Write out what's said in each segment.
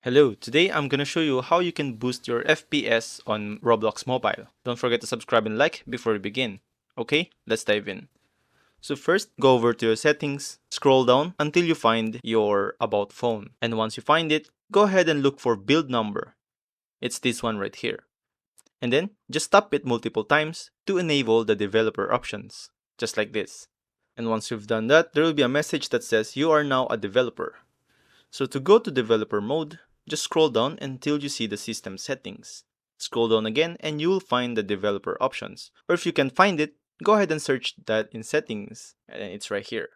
Hello, today I'm gonna show you how you can boost your FPS on Roblox Mobile. Don't forget to subscribe and like before we begin. Okay, let's dive in. So first, go over to your settings, scroll down until you find your About phone. And once you find it, go ahead and look for build number. It's this one right here. And then, just tap it multiple times to enable the developer options, just like this. And once you've done that, there will be a message that says you are now a developer. So to go to developer mode, just scroll down until you see the system settings. Scroll down again and you will find the developer options. Or if you can find it, go ahead and search that in settings, and it's right here.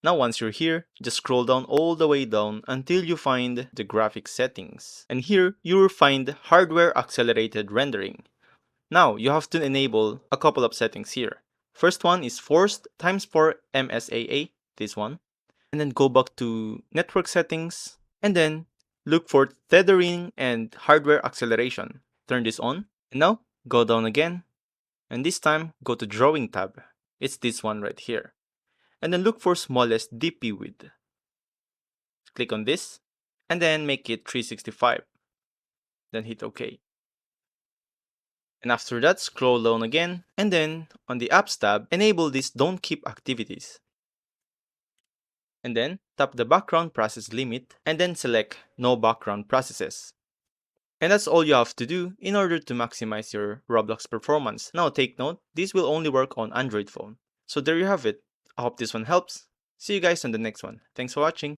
Now once you're here, just scroll down all the way down until you find the graphics settings. And here, you will find hardware accelerated rendering. Now, you have to enable a couple of settings here. First one is forced times 4 MSAA, this one. And then go back to network settings, and then look for tethering and hardware acceleration. Turn this on, and now go down again, and this time go to drawing tab. It's this one right here. And then look for smallest DP width. Click on this, and then make it 365. Then hit OK. And after that, scroll down again, and then on the apps tab, enable this don't keep activities. And then tap the background process limit and then select no background processes. And that's all you have to do in order to maximize your Roblox performance. Now take note, this will only work on Android phone. So there you have it. I hope this one helps. See you guys on the next one. Thanks for watching.